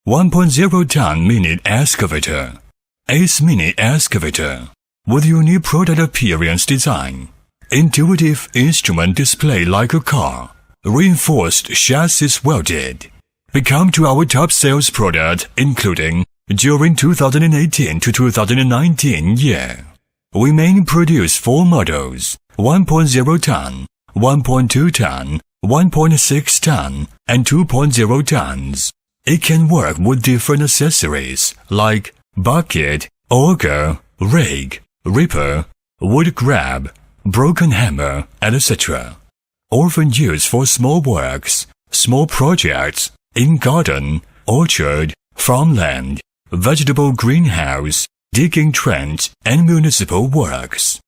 1.0-ton mini excavator. Ace mini excavator. With unique product appearance design. Intuitive instrument display like a car. Reinforced chassis welded. Become to our top sales product including during 2018 to 2019 year. We mainly produce 4 models, 1.0 ton, 1.2 ton, 1.6 ton, and 2.0 tons. It can work with different accessories like bucket, auger, rake, ripper, wood grab, broken hammer, etc. Often used for small works, small projects, in garden, orchard, farmland, vegetable greenhouse, digging trench, and municipal works.